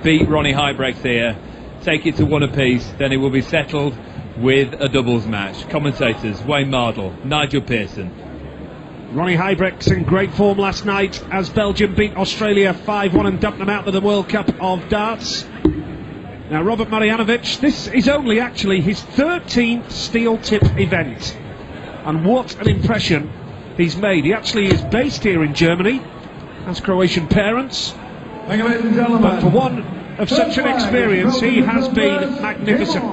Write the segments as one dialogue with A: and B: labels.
A: beat Ronnie Huybrechts here, take it to one apiece, then it will be settled with a doubles match. Commentators: Wayne Mardle, Nigel Pearson.
B: Ronnie Huybrechts in great form last night as Belgium beat Australia 5-1 and dumped them out of the World Cup of Darts. Now Robert Marjanovic, this is only actually his 13th steel tip event, and what an impression he's made. He actually is based here in Germany, has Croatian parents,
C: Thank you, ladies and gentlemen.
B: but for one of such an experience, he has been magnificent.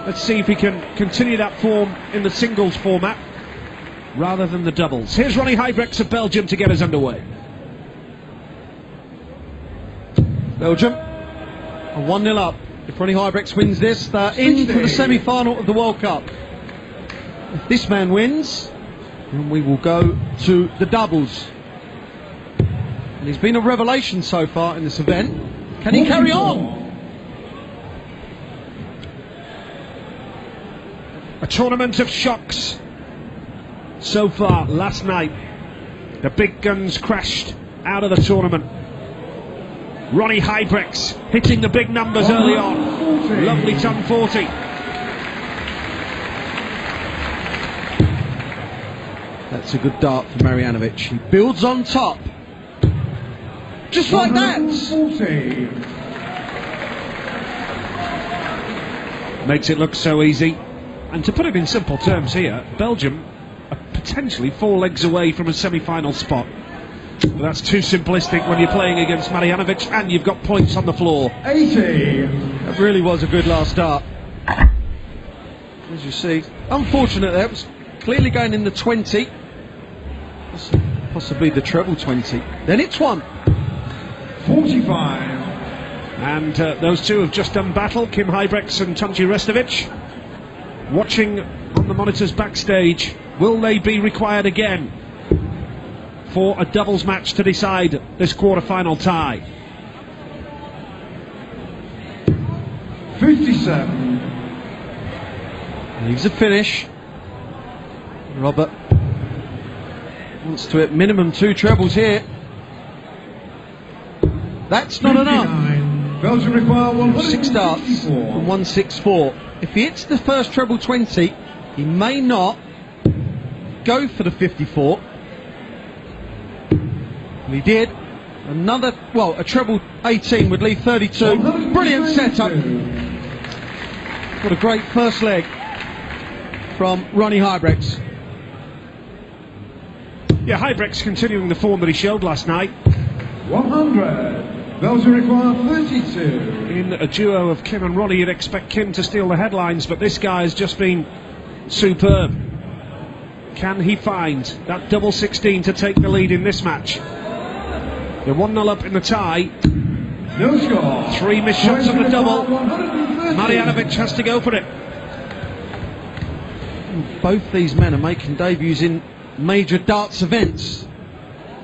B: Let's see if he can continue that form in the singles format rather than the doubles. Here's Ronnie Huybrechts of Belgium to get us underway.
D: Belgium are 1-0 up. If Ronnie Huybrechts wins this, they're in for the semi-final of the World Cup. If this man wins, then we will go to the doubles. And he's been a revelation so far in this event. Can he carry on?
B: A tournament of shocks so far last night. The big guns crashed out of the tournament. Ronnie Huybrechts hitting the big numbers early on. Lovely ton 40.
D: That's a good dart for Marjanovic. He builds on top. Just like that.
B: Makes it look so easy. And to put it in simple terms here, Belgium are potentially 4 legs away from a semi-final spot. But that's too simplistic when you're playing against Marjanovic and you've got points on the floor.
C: 80.
D: That really was a good last dart. As you see, unfortunate there. It was clearly going in the 20. Possibly the treble 20. Then it's 1.
C: 45.
B: And those two have just done battle, Kim Huybrechts and Tonchi Restovic. Watching on the monitors backstage, will they be required again for a doubles match to decide this quarter-final tie?
C: 57.
D: Leaves a finish. Robert wants to hit minimum 2 trebles here. That's not enough.
C: Belgium require
D: 6 darts from 164. If he hits the first treble 20, he may not go for the 54. And he did. Another, well, a treble 18 would leave 32. Brilliant setup. What a great first leg from Ronnie Huybrechts.
B: Yeah, Huybrechts continuing the form that he showed last night.
C: 100. Belgium require 32.
B: In a duo of Kim and Ronnie, you'd expect Kim to steal the headlines, but this guy has just been superb. Can he find that double 16 to take the lead in this match? They're 1-0 up in the tie.
C: No score.
B: 3 missed shots on the double. Marjanovic has to go for it.
D: Both these men are making debuts in major darts events.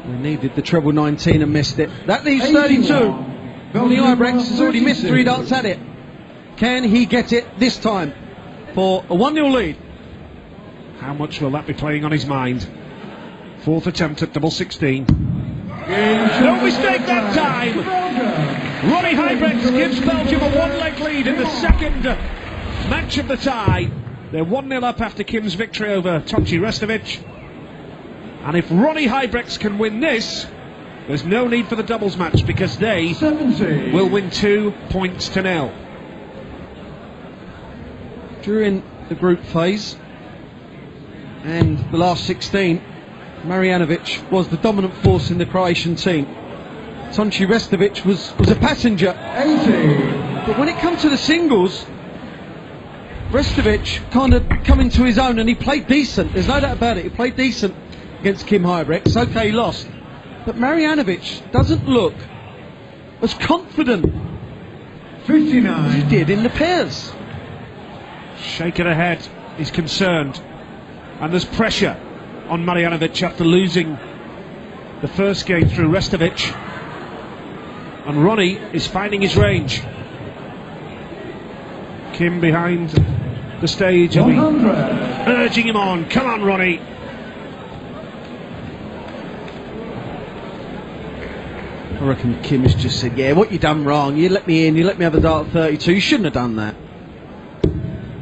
D: We needed the treble 19 and missed it. That leaves 32. Ronnie Huybrechts has already missed 3 darts at it. Can he get it this time for a 1-0 lead?
B: How much will that be playing on his mind? 4th attempt at double 16. No mistake that time! Ronnie Huybrechts gives Belgium a 1-leg lead in the second match of the tie. They're 1-0 up after Kim's victory over Tonchi Restovic. And if Ronnie Huybrechts can win this, there's no need for the doubles match because they
C: 70.
B: will win 2 points to 0.
D: During the group phase and the last 16, Marjanovic was the dominant force in the Croatian team. Tonchi Restovic was a passenger.
C: 80.
D: But when it comes to the singles, Restovic kind of come into his own and he played decent. There's no doubt about it. He played decent against Kim Huybrechts. Okay, he lost. But Marjanovic doesn't look as confident
C: 59.
D: as he did in the pairs.
B: Shaking ahead, he's concerned. And there's pressure on Marjanovic after losing the first game through Restovic. And Ronnie is finding his range. Kim behind the stage, urging him on. Come on, Ronnie.
D: I reckon Kim has just said, yeah, what you done wrong? You let me in, you let me have a dart at 32. You shouldn't have done that.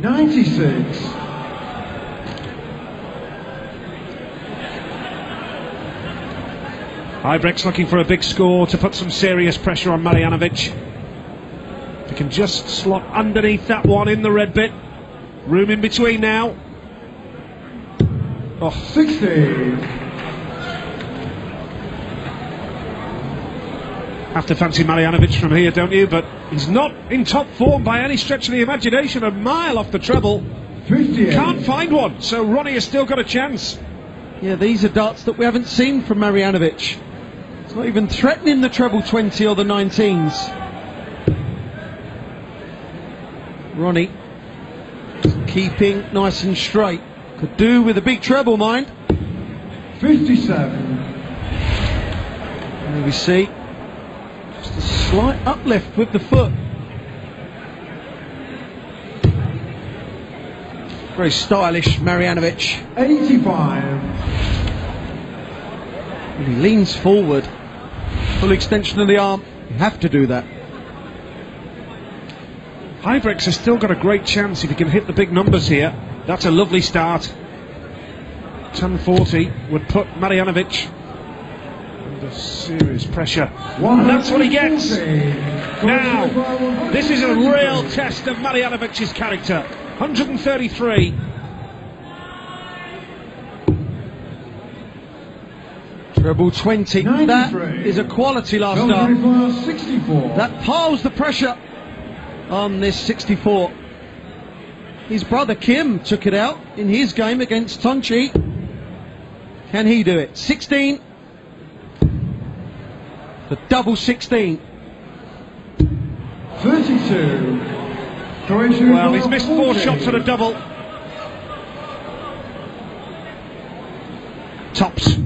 C: 96.
B: Huybrechts looking for a big score to put some serious pressure on Marjanovic. He can just slot underneath that one in the red bit. Room in between now.
C: Oh. 60.
B: Have to fancy Marjanovic from here, don't you? But he's not in top form by any stretch of the imagination. A mile off the treble.
C: 58.
B: Can't find one, so Ronnie has still got a chance.
D: Yeah, these are darts that we haven't seen from Marjanovic. It's not even threatening the treble 20 or the 19s. Ronnie keeping nice and straight. Could do with a big treble, mind.
C: 57.
D: There we see. Just a slight uplift with the foot. Very stylish, Marjanovic.
C: 85.
D: And he leans forward. Full extension of the arm. You have to do that.
B: Huybrechts has still got a great chance if he can hit the big numbers here. That's a lovely start. 10-40 would put Marjanovic under serious pressure. And that's what he gets. Now, this is a real test of Marjanovic's character. 133.
D: Treble 20.
C: 93.
D: That is a quality last start.
C: 64.
D: That piles the pressure on this 64. His brother Kim took it out in his game against Tonchi. Can he do it? 16. The double 16.
C: 32.
B: Well, he's missed 4 shots at a double. Tops.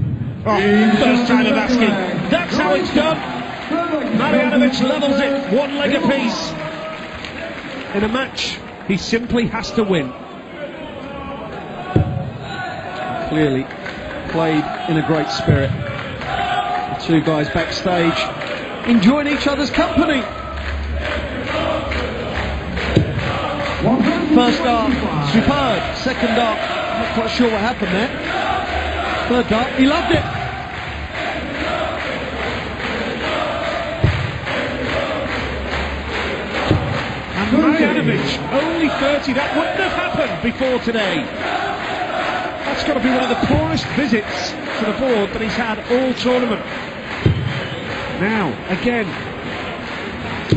B: Oh, first time of asking. That's how it's done. Marjanovic levels it, 1 leg apiece. In a match he simply has to win.
D: Clearly played in a great spirit. The two guys backstage enjoying each other's company. First dart, superb. Second dart, not quite sure what happened there. Third dart, he loved it.
B: And Marjanovic, only 30, that wouldn't have happened before today. That's got to be one of the poorest visits to the board that he's had all tournament. Now, again,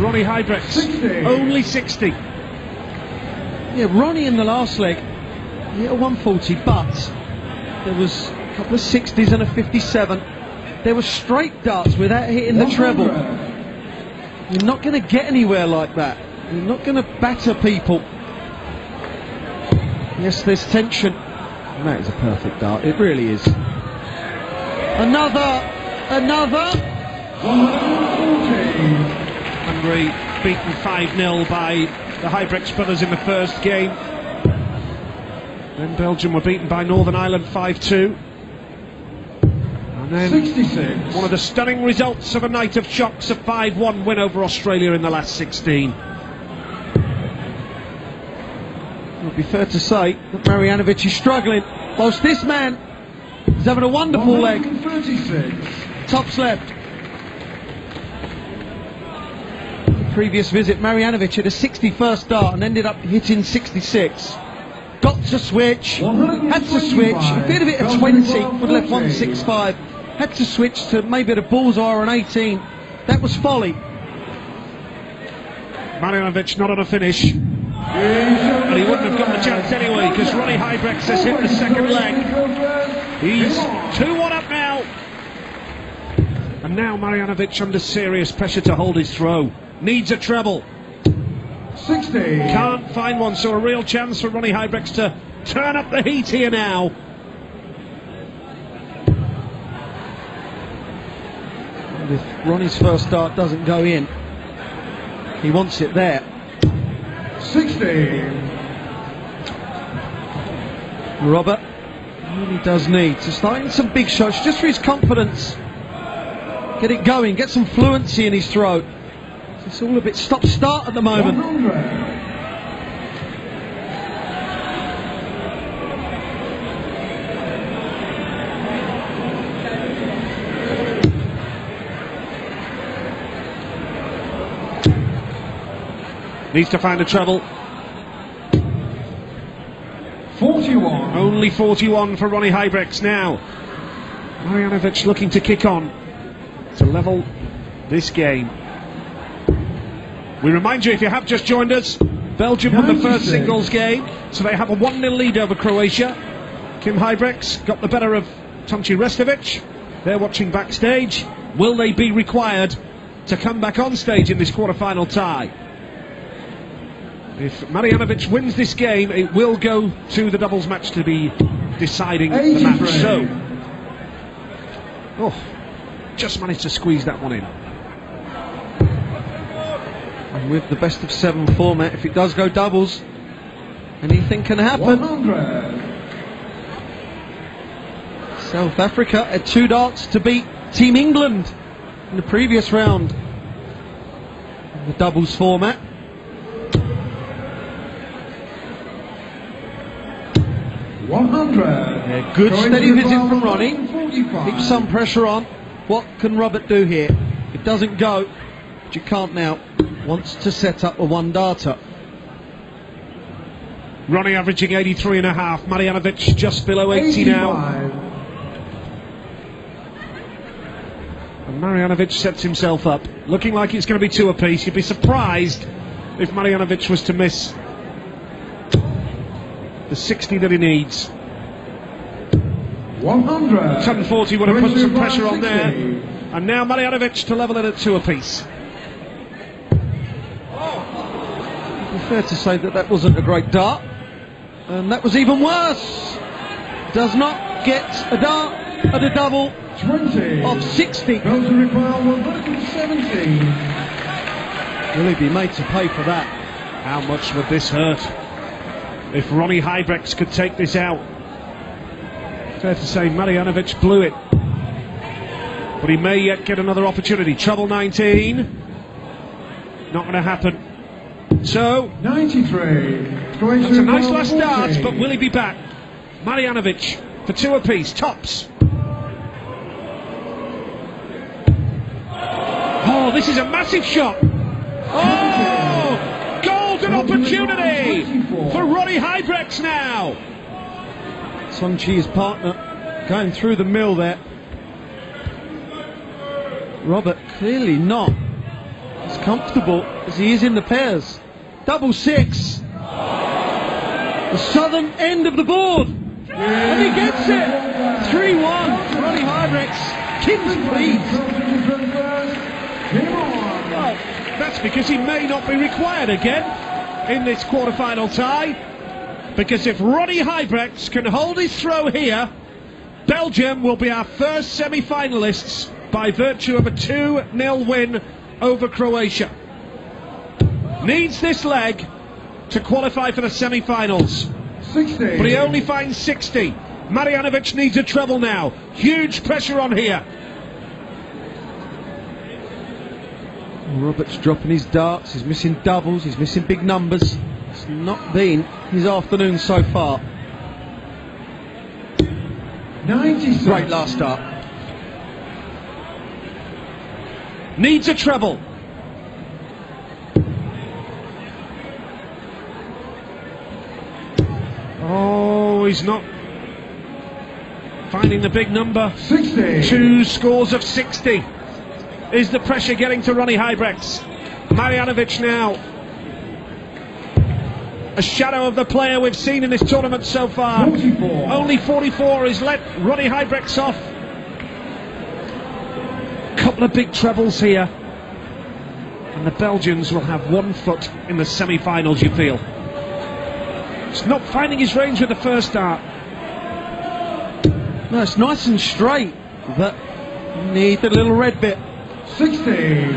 B: Ronnie Huybrechts,
C: 60.
B: only 60.
D: Yeah, Ronnie in the last leg, he hit a 140, but there was a couple of 60s and a 57. There were straight darts without hitting the treble. You're not going to get anywhere like that. You're not going to batter people. Yes, there's tension. And that is a perfect dart. It really is. Another.
B: Hungary beaten 5-0 by the Huybrechts brothers in the first game. Then Belgium were beaten by Northern Ireland 5-2. And then
C: 66.
B: one of the stunning results of a night of shocks, a 5-1 win over Australia in the last 16.
D: It would be fair to say that Marjanovic is struggling, whilst this man is having a wonderful leg.
C: 36.
D: Tops left. The previous visit, Marjanovic had a 61st dart and ended up hitting 66. Got to switch, had to switch. If he'd have hit a 20, would have left 165. Had to switch to maybe a bullseye or an 18. That was folly.
B: Marjanovic not on a finish. But he wouldn't have got the chance anyway, because Ronnie Huybrechts has hit the second leg. He's 2-1 up now. And now Marjanovic under serious pressure to hold his throw. Needs a treble.
C: 60.
B: Can't find one, so a real chance for Ronnie Huybrechts to turn up the heat here now.
D: And if Ronnie's first dart doesn't go in, he wants it there.
C: 60.
D: Robert really does need to start in some big shots just for his confidence. get it going, get some fluency in his throw. It's all a bit stop-start at the moment.
C: 100.
B: Needs to find a treble.
C: 41.
B: Only 41 for Ronnie Huybrechts now. Marjanovic looking to kick on to level this game. We remind you, if you have just joined us, Belgium won the first singles game, so they have a 1-0 lead over Croatia. Kim Huybrechts got the better of Tonči Restovic. They're watching backstage. Will they be required to come back on stage in this quarter-final tie? If Marjanovic wins this game, it will go to the doubles match to be deciding the match. So, just managed to squeeze that one in.
D: And with the best of 7 format, if it does go doubles, anything can happen.
C: 100.
D: South Africa had 2 darts to beat Team England in the previous round in the doubles format.
C: 100.
D: Yeah, good steady visit from Ronnie. Keep some pressure on. What can Robert do here? It doesn't go, but you can't now. Wants to set up a 1-darter.
B: Ronnie averaging 83.5. Marjanovic just below 80 now. And Marjanovic sets himself up, looking like it's going to be 2 apiece. You'd be surprised if Marjanovic was to miss the 60 that he needs.
C: 100.
B: 1040 would have put some pressure on there. And now Marjanovic to level it at 2 apiece.
D: It's fair to say that that wasn't a great dart. And that was even worse. Does not get a dart at a double
C: 20
D: of 60.
C: Belgium require 170.
D: Will he be made to pay for that?
B: How much would this hurt if Ronnie Huybrechts could take this out? Fair to say Marjanovic blew it, but he may yet get another opportunity. Treble 19, not going to happen. So
C: 93.
B: that's a nice last dart, but will he be back? Marjanovic for 2 apiece, tops. Oh, this is a massive shot. Oh, golden opportunity for Ronnie Huybrechts now.
D: Tonči, his partner, going through the mill there. Robert clearly not as comfortable as he is in the pairs. Double 6. The southern end of the board. And he gets it. 3-1. Ronnie Huybrechts. King's pleased.
B: Well, that's because he may not be required again in this quarter-final tie. Because if Ronnie Huybrechts can hold his throw here, Belgium will be our first semi-finalists by virtue of a 2-0 win over Croatia. Needs this leg to qualify for the semi-finals.
C: 60.
B: But he only finds 60. Marjanovic needs a treble now. Huge pressure on here.
D: Robert's dropping his darts, he's missing doubles, he's missing big numbers. It's not been his afternoon so far.
C: 96.
D: Great last start.
B: Needs a treble. Oh, he's not finding the big number.
C: 60.
B: 2 scores of 60. Is the pressure getting to Ronnie Huybrechts? Marjanovic now. A shadow of the player we've seen in this tournament so far.
C: 44.
B: Only 44 has let Ronnie Huybrechts off. Couple of big trebles here. And the Belgians will have 1 foot in the semi-finals, you feel. He's not finding his range with the first dart.
D: No, it's nice and straight, but need a little red bit.
C: 60.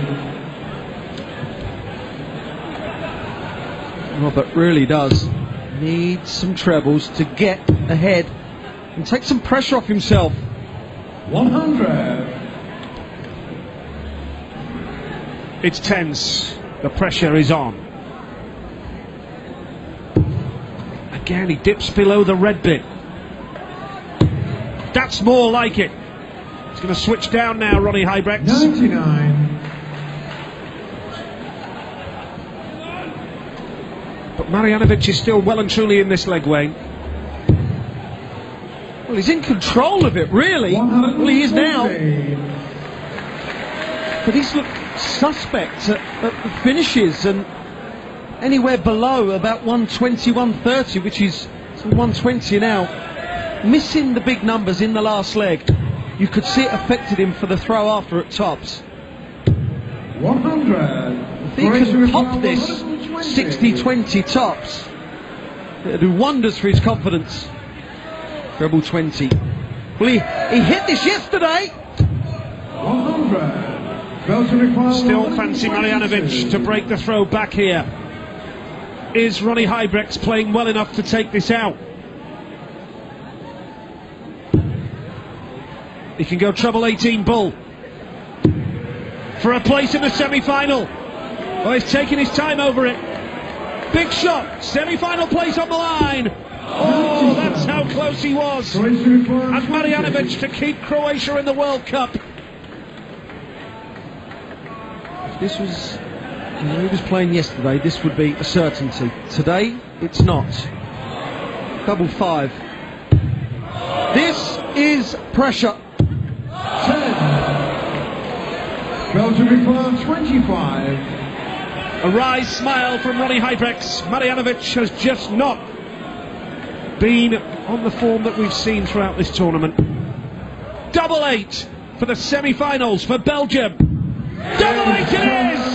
D: Robert really does need some trebles to get ahead and take some pressure off himself.
C: 100.
B: It's tense. The pressure is on. Again, he dips below the red bit. That's more like it. He's going to switch down now, Ronnie Huybrechts.
C: 99.
B: But Marjanovic is still well and truly in this leg, Wayne.
D: Well, he's in control of it, really. Well, he is now. But he's looked suspect at the finishes, and anywhere below about 120, 130, which is 120 now. Missing the big numbers in the last leg. You could see it affected him for the throw after at tops.
C: 100.
D: If he can pop this 60-20 tops, it'll do wonders for his confidence. Treble 20. Well, he hit this yesterday.
C: 100.
B: Still fancy Marjanovic to break the throw back here. Is Ronnie Huybrechts playing well enough to take this out? He can go treble 18 bull for a place in the semi-final. Oh, he's taking his time over it. Big shot, semi-final place on the line. Oh, that's how close he was. And Marjanovic to keep Croatia in the World Cup.
D: This was, he was playing yesterday, this would be a certainty. Today, it's not. Double 5. This is pressure.
C: 10. Belgium requires 25.
B: A wry smile from Ronnie Huybrechts. Marjanovic has just not been on the form that we've seen throughout this tournament. Double 8 for the semi-finals for Belgium. Double 8 it is!